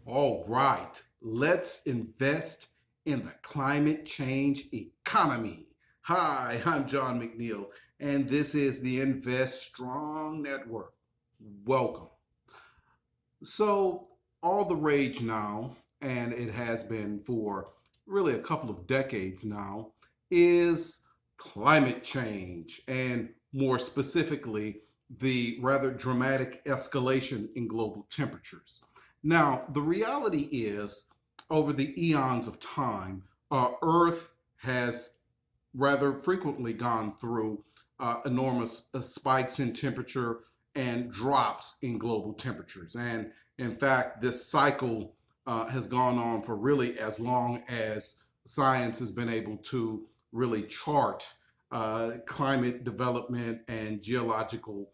All right, let's invest in the climate change economy. Hi, I'm John McNeil, and this is the Invest Strong Network. Welcome. So, all the rage now, and it has been for really a couple of decades now, is climate change, and more specifically, the rather dramatic escalation in global temperatures. Now, the reality is, over the eons of time, Earth has rather frequently gone through enormous spikes in temperature and drops in global temperatures. And in fact, this cycle has gone on for really as long as science has been able to really chart climate development and geological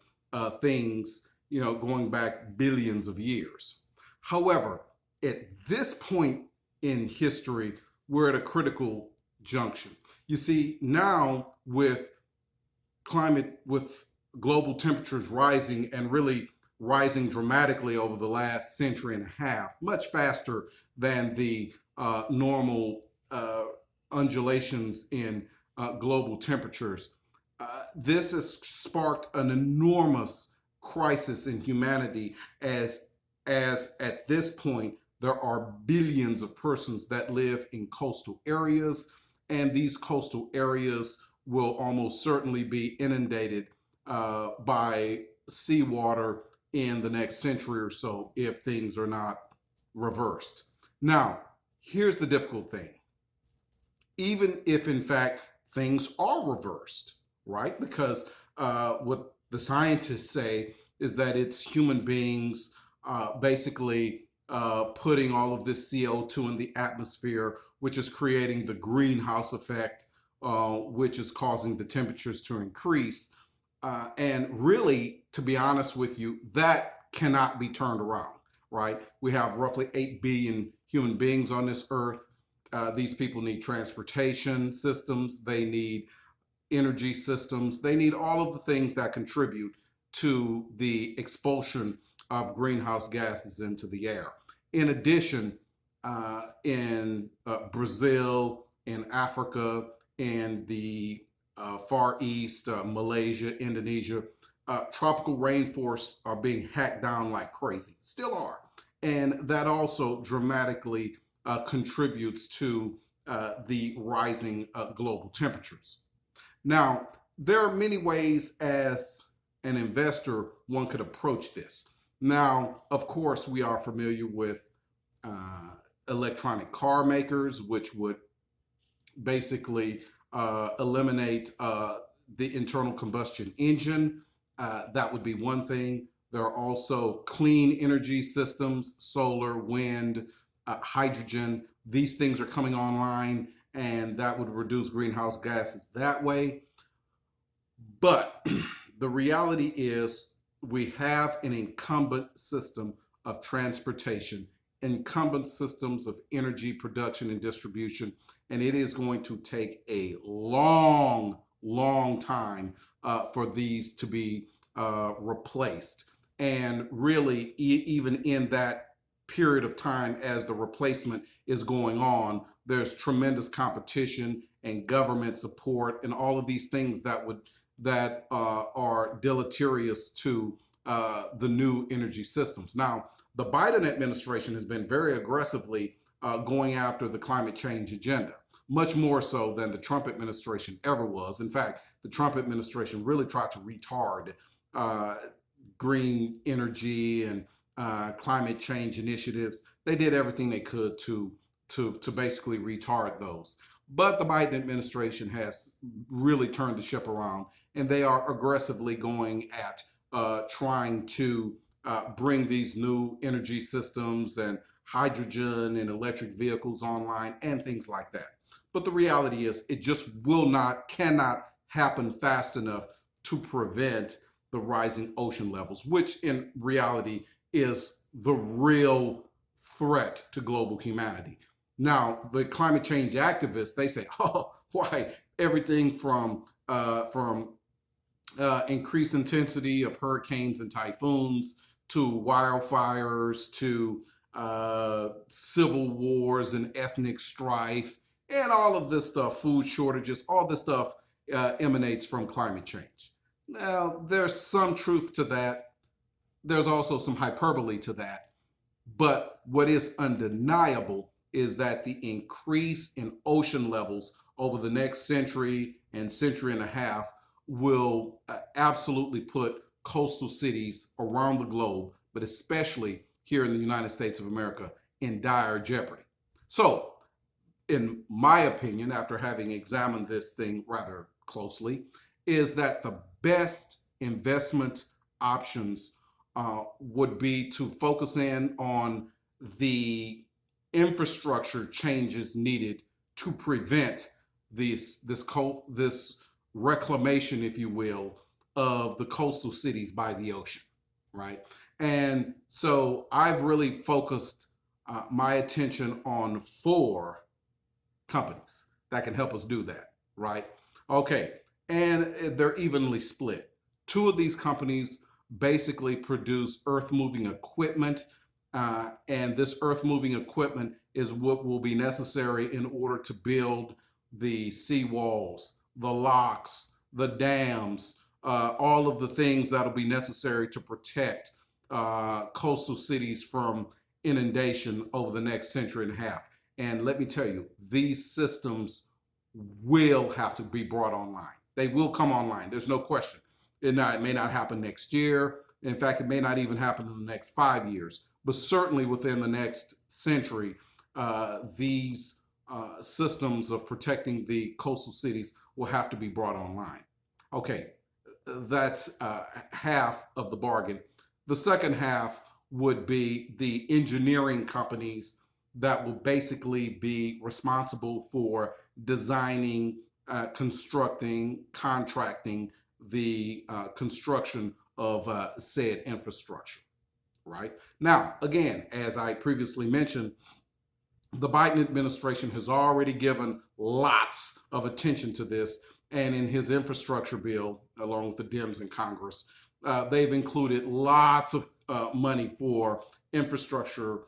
things, going back billions of years. However, at this point in history, we're at a critical junction. You see, now with global temperatures rising and really rising dramatically over the last century and a half, much faster than the normal undulations in global temperatures. This has sparked an enormous crisis in humanity as at this point there are billions of persons that live in coastal areas, and these coastal areas will almost certainly be inundated by seawater in the next century or so if things are not reversed. Now, here's the difficult thing. Even if, in fact, things are reversed, right? Because what the scientists say is that it's human beings basically putting all of this CO2 in the atmosphere, which is creating the greenhouse effect, which is causing the temperatures to increase. And really, to be honest with you, that cannot be turned around, right? We have roughly 8 billion human beings on this earth. These people need transportation systems, they need energy systems, they need all of the things that contribute to the expulsion of greenhouse gases into the air. In addition, in Brazil, in Africa, in the Far East, Malaysia, Indonesia, tropical rainforests are being hacked down like crazy, still are. And that also dramatically contributes to the rising global temperatures. Now, there are many ways as an investor one could approach this. Now, of course, we are familiar with electronic car makers, which would basically eliminate the internal combustion engine. That would be one thing. There are also clean energy systems, solar, wind, hydrogen. These things are coming online, and that would reduce greenhouse gases that way. But the reality is, we have an incumbent system of transportation, incumbent systems of energy production and distribution, and it is going to take a long, long time for these to be replaced. And really, even in that period of time as the replacement is going on, there's tremendous competition and government support and all of these things that are deleterious to the new energy systems. Now, the Biden administration has been very aggressively going after the climate change agenda, much more so than the Trump administration ever was. In fact, the Trump administration really tried to retard uh, green energy and climate change initiatives. They did everything they could to basically retard those. But the Biden administration has really turned the ship around, and they are aggressively going at trying to bring these new energy systems and hydrogen and electric vehicles online and things like that. But the reality is, it just cannot happen fast enough to prevent the rising ocean levels, which in reality is the real threat to global humanity. Now, the climate change activists, they say, oh, why everything from increased intensity of hurricanes and typhoons to wildfires to civil wars and ethnic strife, and all of this stuff, food shortages, all this stuff emanates from climate change. Now, there's some truth to that. There's also some hyperbole to that. But what is undeniable is that the increase in ocean levels over the next century and century and a half will absolutely put coastal cities around the globe, but especially here in the United States of America, in dire jeopardy. So, in my opinion, after having examined this thing rather closely, is that the best investment options would be to focus in on the infrastructure changes needed to prevent this reclamation, if you will, of the coastal cities by the ocean, right? And so I've really focused my attention on four companies that can help us do that, right? Okay, and they're evenly split. Two of these companies basically produce earth moving equipment, and this earth moving equipment is what will be necessary in order to build the seawalls, the locks, the dams, all of the things that'll be necessary to protect coastal cities from inundation over the next century and a half. And let me tell you, these systems will have to be brought online. They will come online. There's no question. It may not happen next year. In fact, it may not even happen in the next 5 years. But certainly within the next century, these systems of protecting the coastal cities will have to be brought online. Okay, that's half of the bargain. The second half would be the engineering companies that will basically be responsible for designing, constructing, contracting the construction of said infrastructure, right? Now, again, as I previously mentioned, the Biden administration has already given lots of attention to this. And in his infrastructure bill, along with the Dems in Congress, they've included lots of money for infrastructure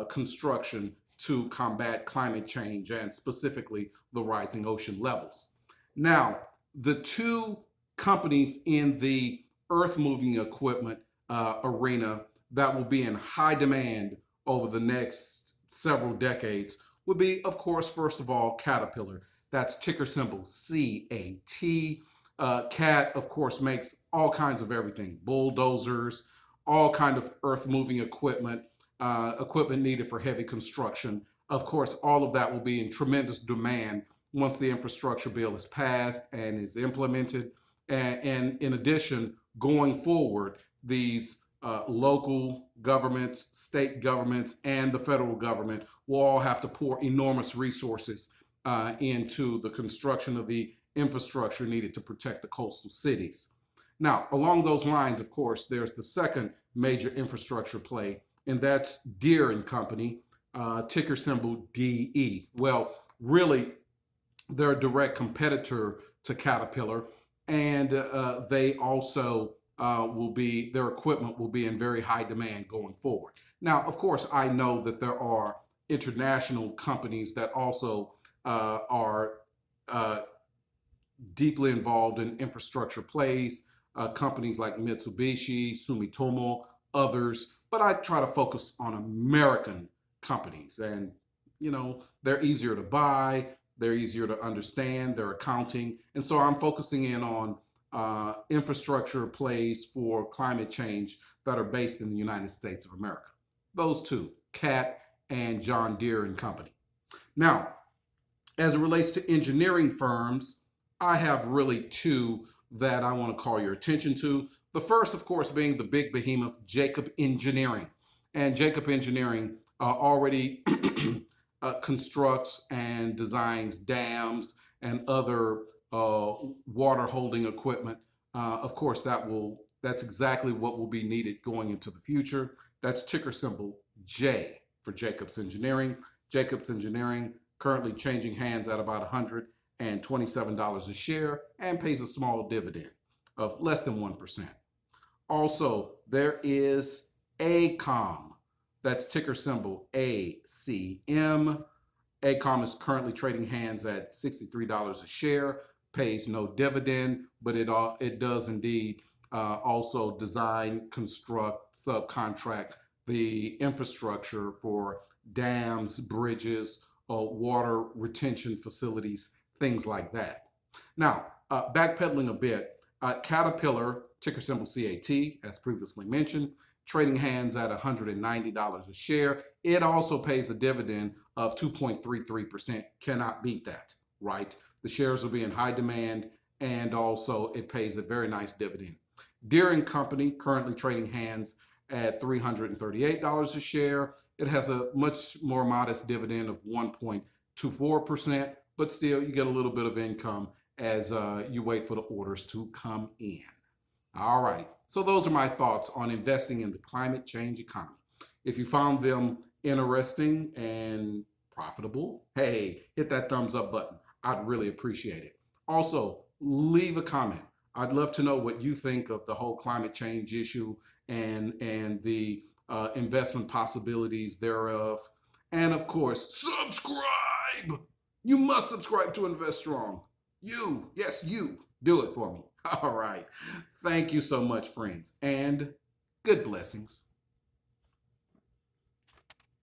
construction to combat climate change and specifically the rising ocean levels. Now, the two companies in the earth moving equipment arena that will be in high demand over the next several decades would be, of course, first of all, Caterpillar. That's ticker symbol CAT. CAT, of course, makes all kinds of everything: bulldozers, all kind of earth moving equipment, equipment needed for heavy construction. Of course, all of that will be in tremendous demand once the infrastructure bill is passed and is implemented. And in addition, going forward, these local governments, state governments, and the federal government will all have to pour enormous resources into the construction of the infrastructure needed to protect the coastal cities. Now, along those lines, of course, there's the second major infrastructure play, and that's Deere and Company, ticker symbol DE. Well, really, they're a direct competitor to Caterpillar, and they also their equipment will be in very high demand going forward. Now, of course, I know that there are international companies that also are deeply involved in infrastructure plays, companies like Mitsubishi, Sumitomo, others, but I try to focus on American companies. And, you know, they're easier to buy, they're easier to understand, their accounting. And so I'm focusing in on infrastructure plays for climate change that are based in the United States of America. Those two, CAT and John Deere and Company. Now, as it relates to engineering firms, I have really two that I want to call your attention to. The first, of course, being the big behemoth, Jacob Engineering. And Jacob Engineering already constructs and designs dams and other water holding equipment. Of course, that's exactly what will be needed going into the future. That's ticker symbol J for Jacobs Engineering. Jacobs Engineering currently changing hands at about $127 a share and pays a small dividend of less than 1%. Also, there is AECOM. That's ticker symbol ACM. ACOM is currently trading hands at $63 a share, pays no dividend, but it does indeed also design, construct, subcontract the infrastructure for dams, bridges, water retention facilities, things like that. Now, backpedaling a bit, Caterpillar, ticker symbol CAT, as previously mentioned, trading hands at $190 a share. It also pays a dividend of 2.33%. Cannot beat that, right? The shares will be in high demand, and also it pays a very nice dividend. Deere & Company, currently trading hands at $338 a share. It has a much more modest dividend of 1.24%, but still you get a little bit of income as you wait for the orders to come in. All righty. So those are my thoughts on investing in the climate change economy. If you found them interesting and profitable, hey, hit that thumbs up button. I'd really appreciate it. Also, leave a comment. I'd love to know what you think of the whole climate change issue and the investment possibilities thereof. And of course, subscribe. You must subscribe to Invest Strong. You, yes, you, do it for me. All right. Thank you so much, friends, and good blessings.